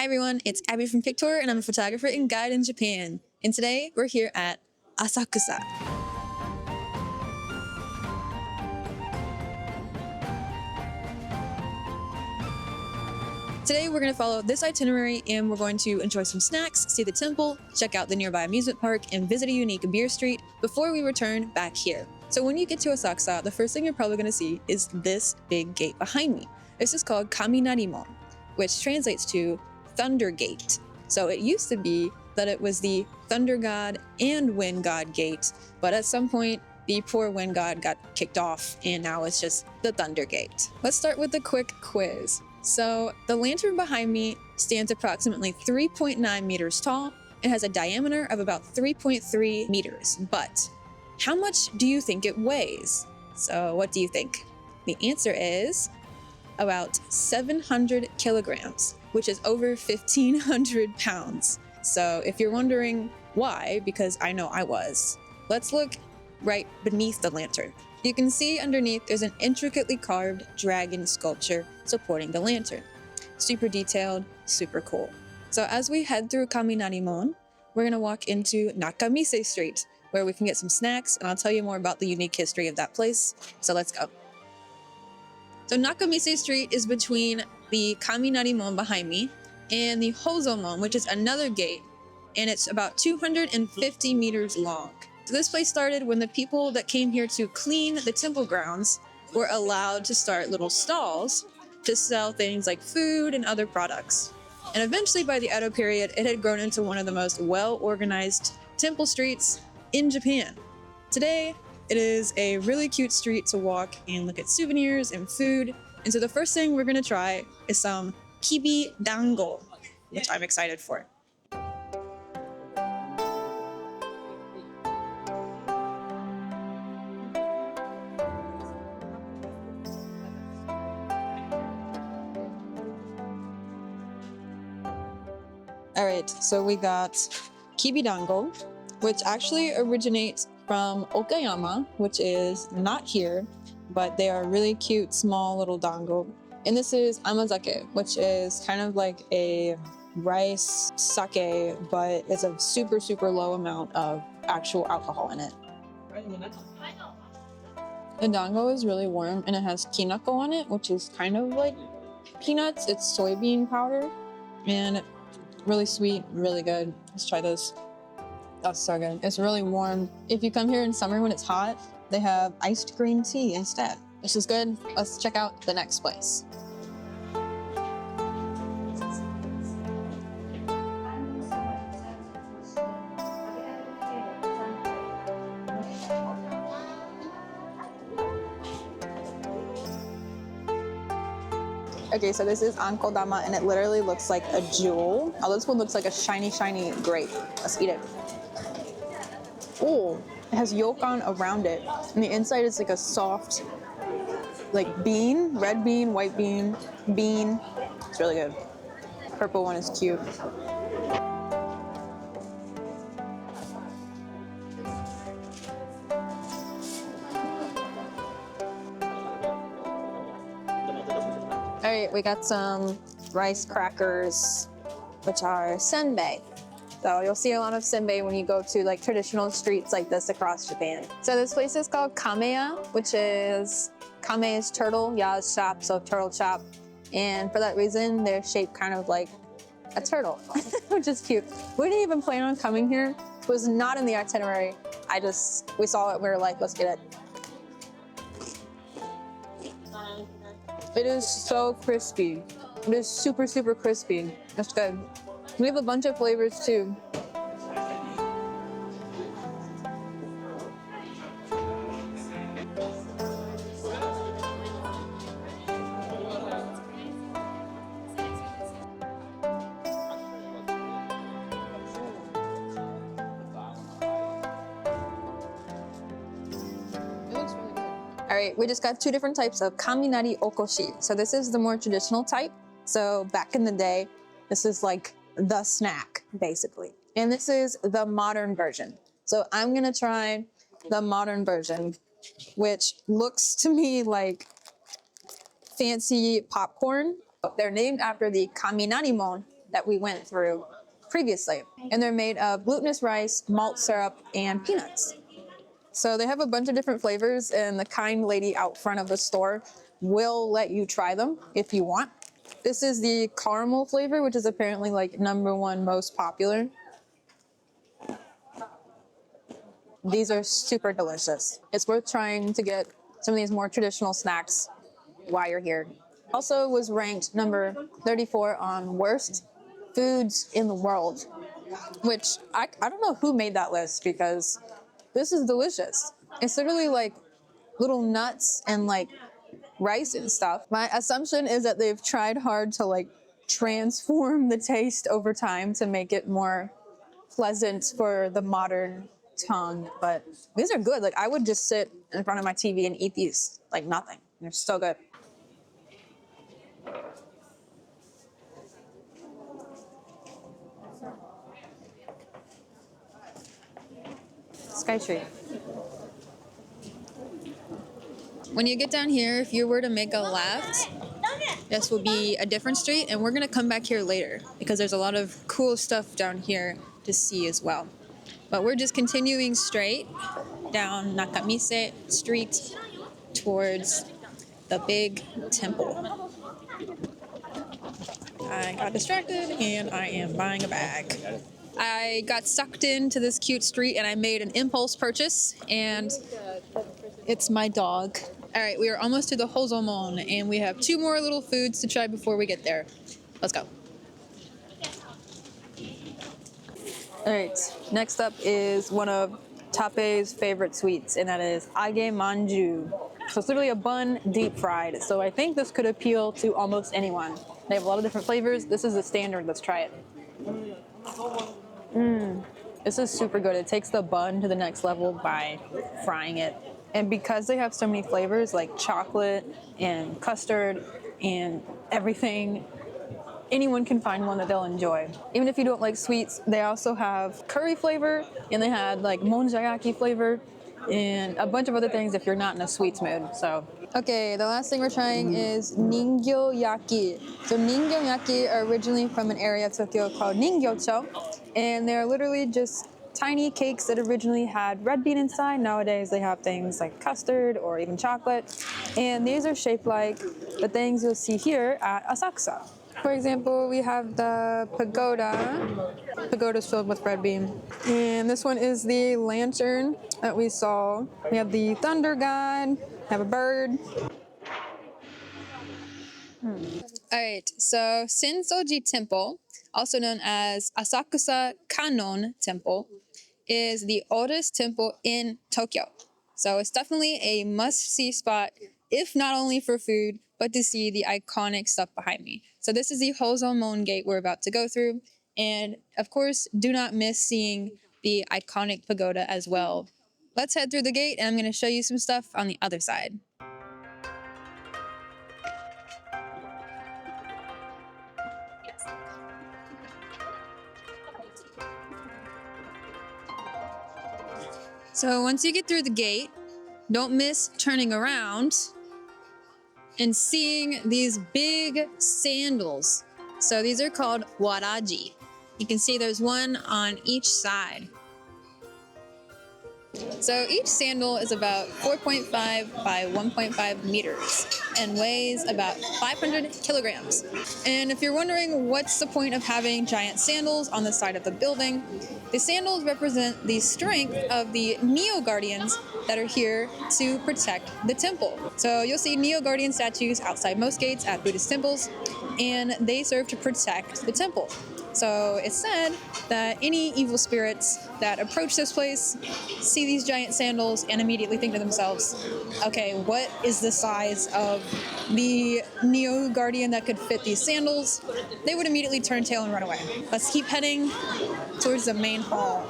everyone, it's Abby from Pictour and I'm a photographer and guide in Japan. And today we're here at Asakusa. Today we're going to follow this itinerary and we're going to enjoy some snacks, see the temple, check out the nearby amusement park, and visit a unique beer street before we return back here. So when you get to Asakusa, the first thing you're probably going to see is this big gate behind me. This is called Kaminarimon, which translates to Thunder Gate. So it used to be that it was the Thunder God and Wind God Gate, but at some point the poor Wind God got kicked off and now it's just the Thunder Gate. Let's start with a quick quiz. So the lantern behind me stands approximately 3.9 meters tall. It has a diameter of about 3.3 meters, but how much do you think it weighs? So what do you think? The answer is about 700 kilograms, which is over 1,500 pounds. So if you're wondering why, because I know I was, let's look right beneath the lantern. You can see underneath there's an intricately carved dragon sculpture supporting the lantern. Super detailed, super cool. So as we head through Kaminarimon, we're gonna walk into Nakamise Street, where we can get some snacks, and I'll tell you more about the unique history of that place. So let's go. So Nakamise Street is between the Kaminarimon behind me and the Hozomon, which is another gate, and it's about 250 meters long. So this place started when the people that came here to clean the temple grounds were allowed to start little stalls to sell things like food and other products. And eventually by the Edo period, it had grown into one of the most well-organized temple streets in Japan. Today, it is a really cute street to walk and look at souvenirs and food. And so the first thing we're gonna try is some kibi dango, which I'm excited for. All right, so we got kibi dango, which actually originates from Okayama, which is not here, but they are really cute, small little dango. And this is amazake, which is kind of like a rice sake, but it's a super, super low amount of actual alcohol in it. The dango is really warm and it has kinako on it, which is kind of like peanuts. It's soybean powder and really sweet, really good. Let's try this. That's so good. It's really warm. If you come here in summer when it's hot, they have iced green tea instead. This is good. Let's check out the next place. Okay, so this is ankodama and it literally looks like a jewel. Oh, this one looks like a shiny, shiny grape. Let's eat it. Oh, it has yolk-on around it. And the inside is like a soft, like bean, red bean, white bean, bean. It's really good. Purple one is cute. All right, we got some rice crackers, which are senbei. So you'll see a lot of senbei when you go to like traditional streets like this across Japan. So this place is called Kameya, which is, kame is turtle, ya is shop, so turtle shop. And for that reason, they're shaped kind of like a turtle, which is cute. We didn't even plan on coming here. It was not in the itinerary. We saw it, we were like, let's get it. It is so crispy. It is super, super crispy. That's good. We have a bunch of flavors too. All right, we just got two different types of kaminari okoshi. So this is the more traditional type. So back in the day, this is like the snack, basically. And this is the modern version. So I'm gonna try the modern version, which looks to me like fancy popcorn. They're named after the Kaminarimon that we went through previously. And they're made of glutinous rice, malt syrup, and peanuts. So they have a bunch of different flavors, and the kind lady out front of the store will let you try them if you want. This is the caramel flavor, which is apparently like #1 most popular. These are super delicious. It's worth trying to get some of these more traditional snacks while you're here. Also was ranked number 34 on worst foods in the world, which I don't know who made that list, because this is delicious. It's literally like little nuts and like rice and stuff. My assumption is that they've tried hard to like transform the taste over time to make it more pleasant for the modern tongue, but these are good. Like I would just sit in front of my TV and eat these like nothing. They're so good. Sky Tree. When you get down here, if you were to make a left, this will be a different street, and we're gonna come back here later because there's a lot of cool stuff down here to see as well. But we're just continuing straight down Nakamise Street towards the big temple. I got distracted and I am buying a bag. I got sucked into this cute street and I made an impulse purchase, and it's my dog. All right, we are almost to the Hozomon, and we have 2 more little foods to try before we get there. Let's go. All right, next up is one of Tape's favorite sweets, and that is age manju. So it's literally a bun deep fried. So I think this could appeal to almost anyone. They have a lot of different flavors. This is the standard. Let's try it. This is super good. It takes the bun to the next level by frying it. And because they have so many flavors like chocolate and custard and everything, anyone can find one that they'll enjoy. Even if you don't like sweets, they also have curry flavor, and they had like monjayaki flavor and a bunch of other things if you're not in a sweets mood. So, okay, the last thing we're trying is ningyo-yaki. So ningyo-yaki are originally from an area of Tokyo called Ningyocho, and they're literally just tiny cakes that originally had red bean inside. Nowadays they have things like custard or even chocolate, and these are shaped like the things you'll see here at Asakusa. For example, we have the pagoda. Pagoda's filled with red bean. And this one is the lantern that we saw. We have the thunder god, we have a bird. Alright, so Sensoji Temple, also known as Asakusa Kanon Temple, is the oldest temple in Tokyo. So it's definitely a must-see spot, if not only for food, but to see the iconic stuff behind me. So this is the Hozomon gate we're about to go through. And of course, do not miss seeing the iconic pagoda as well. Let's head through the gate, and I'm going to show you some stuff on the other side. So once you get through the gate, don't miss turning around and seeing these big sandals. So these are called waraji. You can see there's one on each side. So each sandal is about 4.5 by 1.5 meters and weighs about 500 kilograms. And if you're wondering what's the point of having giant sandals on the side of the building, the sandals represent the strength of the Neo-Guardians that are here to protect the temple. So you'll see Neo-Guardian statues outside most gates at Buddhist temples, and they serve to protect the temple. So it's said that any evil spirits that approach this place see these giant sandals and immediately think to themselves, okay, what is the size of the Neo-Guardian that could fit these sandals? They would immediately turn tail and run away. Let's keep heading towards the main hall.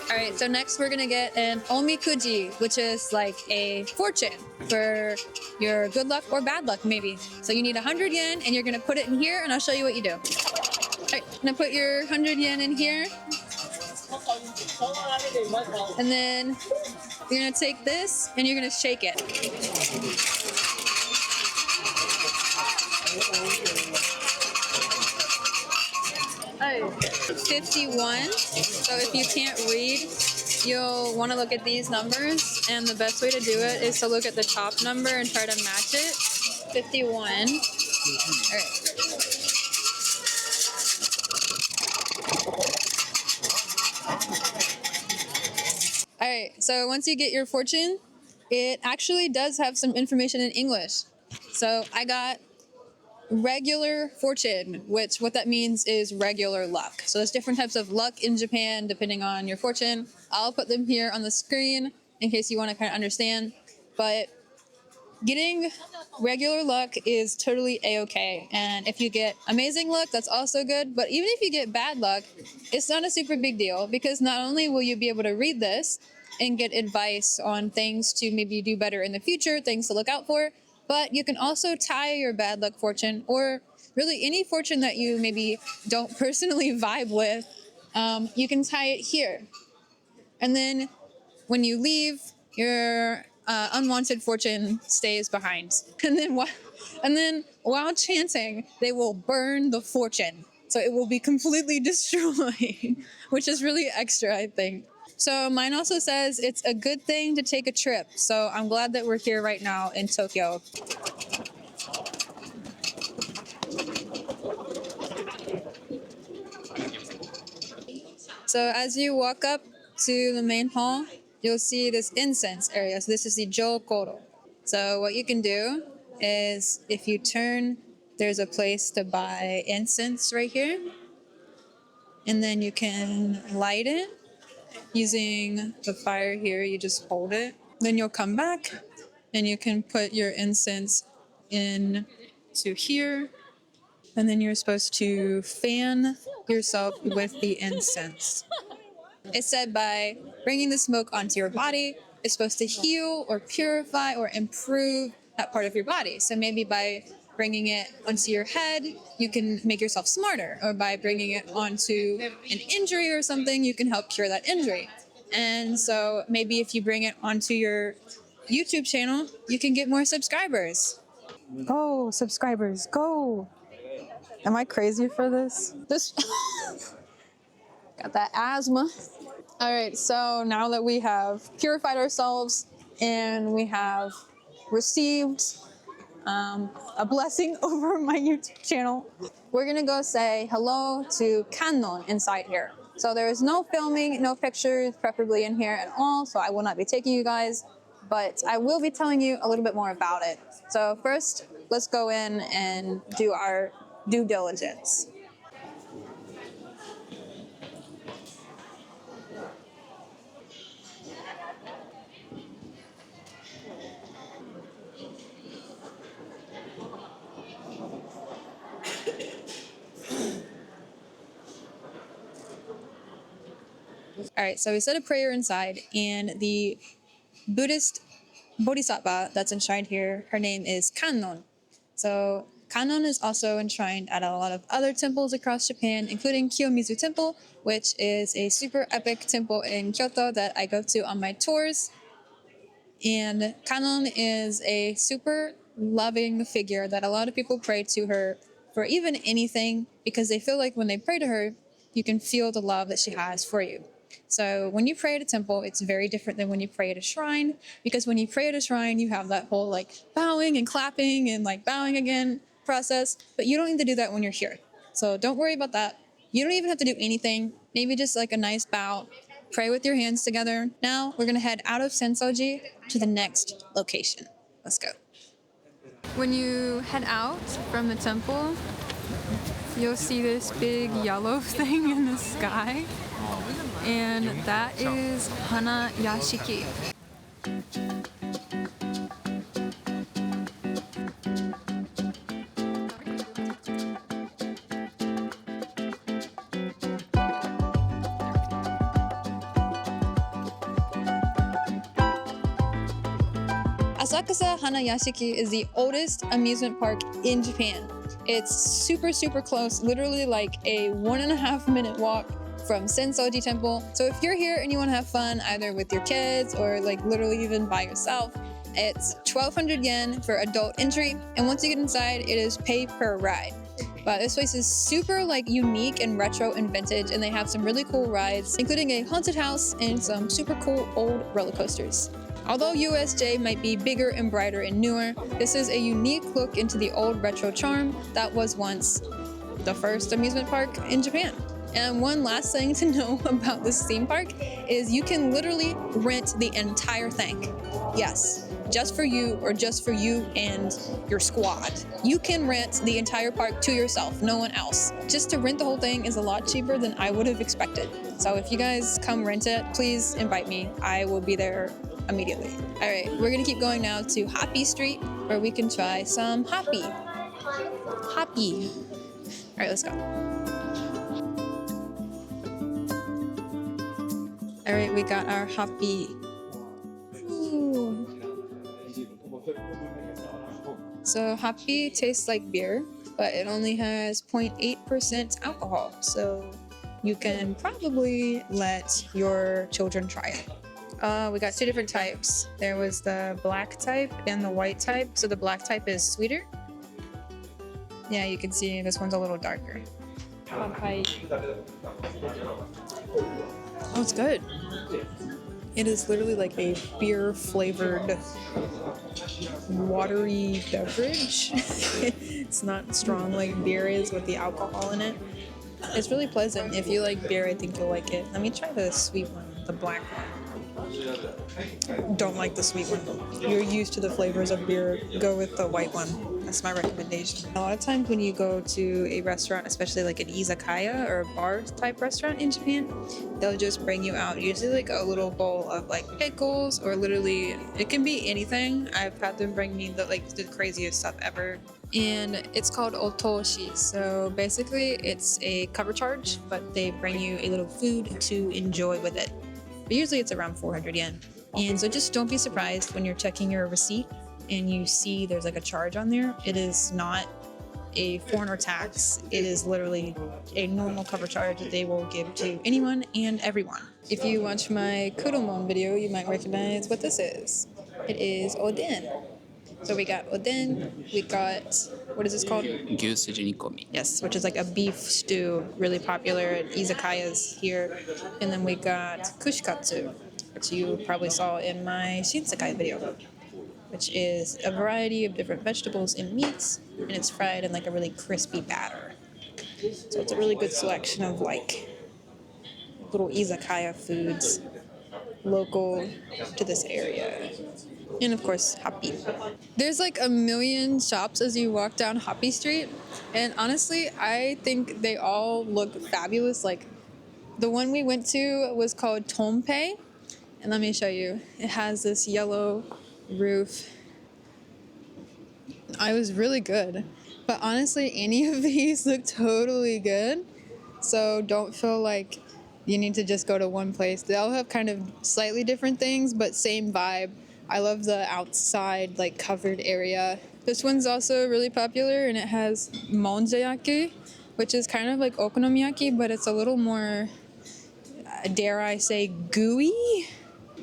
All right, so next we're gonna get an omikuji, which is like a fortune for your good luck or bad luck, maybe. So you need 100 yen, and you're gonna put it in here, and I'll show you what you do. All right, I'm gonna put your 100 yen in here. And then you're gonna take this, and you're gonna shake it. 51. So if you can't read, you'll want to look at these numbers, and the best way to do it is to look at the top number and try to match it. 51. All right. All right, so once you get your fortune, it actually does have some information in English. So I got regular fortune, which what that means is regular luck. So there's different types of luck in Japan depending on your fortune. I'll put them here on the screen in case you want to kind of understand. But getting regular luck is totally a-okay. And if you get amazing luck, that's also good. But even if you get bad luck, it's not a super big deal, because not only will you be able to read this and get advice on things to maybe do better in the future, things to look out for, but you can also tie your bad luck fortune, or really any fortune that you maybe don't personally vibe with, you can tie it here. And then when you leave, your unwanted fortune stays behind. And then while chanting, they will burn the fortune. So it will be completely destroyed, which is really extra, I think. So mine also says it's a good thing to take a trip. So I'm glad that we're here right now in Tokyo. So as you walk up to the main hall, you'll see this incense area. So this is the Jokoro. So what you can do is if you turn, there's a place to buy incense right here. And then you can light it using the fire here. You just hold it. Then you'll come back and you can put your incense in to here. And then you're supposed to fan yourself with the incense. It's said by bringing the smoke onto your body, it's supposed to heal or purify or improve that part of your body. So maybe by bringing it onto your head, you can make yourself smarter. Or by bringing it onto an injury or something, you can help cure that injury. And so maybe if you bring it onto your YouTube channel, you can get more subscribers. Go, subscribers, go. Am I crazy for this? Got that asthma. All right, so now that we have purified ourselves and we have received a blessing over my YouTube channel, we're gonna go say hello to Kannon inside here. So there is no filming, no pictures, preferably in here at all, so I will not be taking you guys, but I will be telling you a little bit more about it. So first, let's go in and do our due diligence. All right, so we said a prayer inside, and the Buddhist bodhisattva that's enshrined here, her name is Kannon. So Kannon is also enshrined at a lot of other temples across Japan, including Kiyomizu Temple, which is a super epic temple in Kyoto that I go to on my tours. And Kannon is a super loving figure that a lot of people pray to her for even anything, because they feel like when they pray to her, you can feel the love that she has for you. So when you pray at a temple, it's very different than when you pray at a shrine, because when you pray at a shrine, you have that whole like bowing and clapping and like bowing again process, but you don't need to do that when you're here. So don't worry about that. You don't even have to do anything. Maybe just like a nice bow, pray with your hands together. Now we're gonna head out of Sensoji to the next location. Let's go. When you head out from the temple, you'll see this big yellow thing in the sky, and that is Hanayashiki. Asakusa Hanayashiki is the oldest amusement park in Japan. It's super, super close, literally like a 1.5 minute walk from Sensoji Temple. So if you're here and you want to have fun, either with your kids or like literally even by yourself, it's 1,200 yen for adult entry. And once you get inside, it is pay per ride. But this place is super like unique and retro and vintage, and they have some really cool rides, including a haunted house and some super cool old roller coasters. Although USJ might be bigger and brighter and newer, this is a unique look into the old retro charm that was once the first amusement park in Japan. And one last thing to know about this theme park is you can literally rent the entire thing. Yes, just for you or just for you and your squad. You can rent the entire park to yourself, no one else. Just to rent the whole thing is a lot cheaper than I would have expected. So if you guys come rent it, please invite me. I will be there immediately. All right, we're gonna keep going now to Hoppy Street where we can try some Hoppy. Hoppy. All right, let's go. All right, we got our Hoppy. Ooh. So Hoppy tastes like beer, but it only has 0.8% alcohol. So you can probably let your children try it. We got two different types. There was the black type and the white type. So the black type is sweeter. Yeah, you can see this one's a little darker. Oh, it's good. It is literally like a beer-flavored, watery beverage. It's not strong like beer is with the alcohol in it. It's really pleasant. If you like beer, I think you'll like it. Let me try the sweet one, the black one. Don't like the sweet one. You're used to the flavors of beer. Go with the white one. That's my recommendation. A lot of times when you go to a restaurant, especially like an izakaya or a bar type restaurant in Japan, they'll just bring you out usually like a little bowl of like pickles, or literally it can be anything. I've had them bring me the craziest stuff ever. And it's called otoshi. So basically it's a cover charge, but they bring you a little food to enjoy with it. But usually it's around 400 yen. And so just don't be surprised when you're checking your receipt and you see there's like a charge on there. It is not a foreigner tax. It is literally a normal cover charge that they will give to anyone and everyone. If you watch my Kuromon video, you might recognize what this is. It is oden. So we got oden, we got, what is this called? Gyusuji nikomi. Yes, which is like a beef stew, really popular at izakayas here. And then we got kushikatsu, which you probably saw in my Shinsekai video, which is a variety of different vegetables and meats, and it's fried in like a really crispy batter. So it's a really good selection of like little izakaya foods local to this area. And of course, Hoppy. There's like a million shops as you walk down Hoppy Street, and honestly, I think they all look fabulous. Like the one we went to was called Tonpei, and let me show you. It has this yellow roof. I was really good, but honestly, any of these look totally good. So don't feel like you need to just go to one place. They all have kind of slightly different things, but same vibe. I love the outside, like, covered area. This one's also really popular, and it has monzayaki, which is kind of like okonomiyaki, but it's a little more, dare I say, gooey.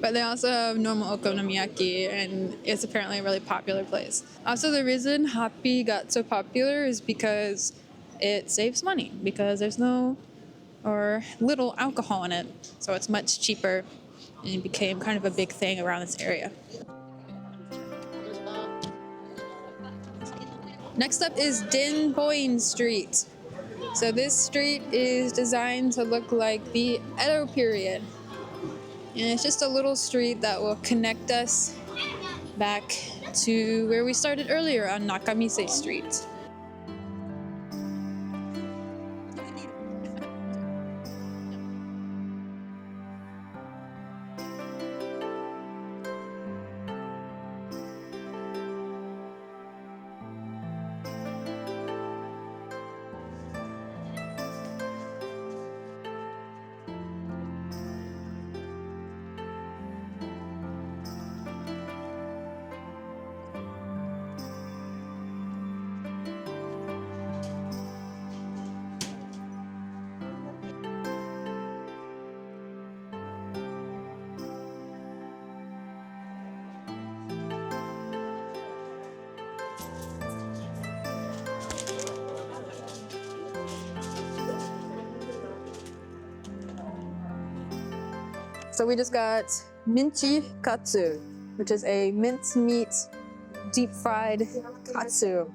But they also have normal okonomiyaki, and it's apparently a really popular place. Also, the reason Hoppy got so popular is because it saves money, because there's no or little alcohol in it, so it's much cheaper, and it became kind of a big thing around this area. Next up is Denpoin Street. So this street is designed to look like the Edo period, and it's just a little street that will connect us back to where we started earlier on Nakamise Street. So we just got minchi katsu, which is a mincemeat deep fried katsu.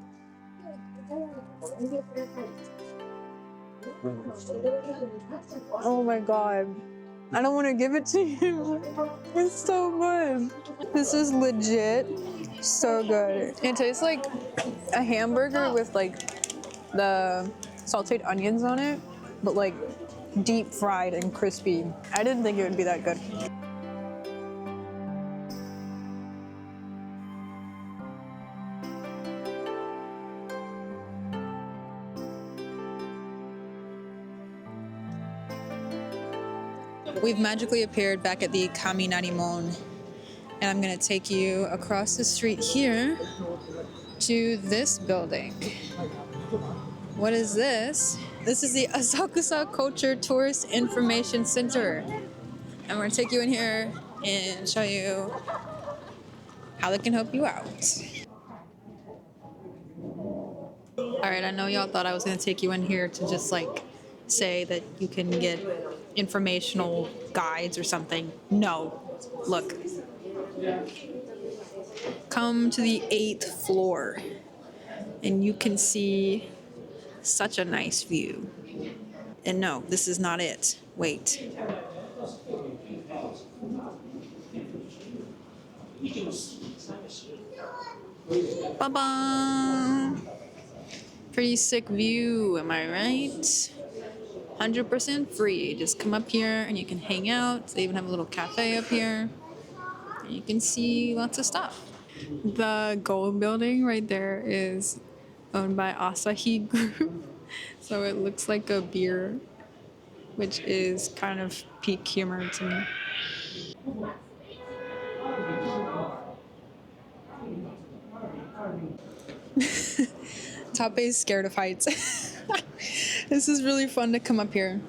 Oh my god. I don't want to give it to you. It's so good. This is legit so good. It tastes like a hamburger with like the sauteed onions on it, but like deep fried and crispy. I didn't think it would be that good. We've magically appeared back at the Kaminarimon, and I'm gonna take you across the street here to this building. What is this? This is the Asakusa Culture Tourist Information Center. I'm gonna take you in here and show you how they can help you out. All right, I know y'all thought I was gonna take you in here to just like say that you can get informational guides or something. No, look. Come to the 8th floor and you can see such a nice view. And no, this is not it. Wait. Ba-ba! Pretty sick view, am I right? 100% free. Just come up here and you can hang out. They even have a little cafe up here. And you can see lots of stuff. The gold building right there is owned by Asahi Group. So it looks like a beer, which is kind of peak humor to me. Tape is scared of heights. This is really fun to come up here.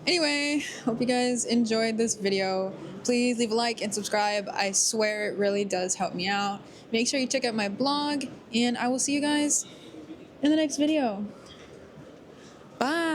Anyway, hope you guys enjoyed this video. Please leave a like and subscribe. I swear it really does help me out. Make sure you check out my blog, and I will see you guys in the next video. Bye!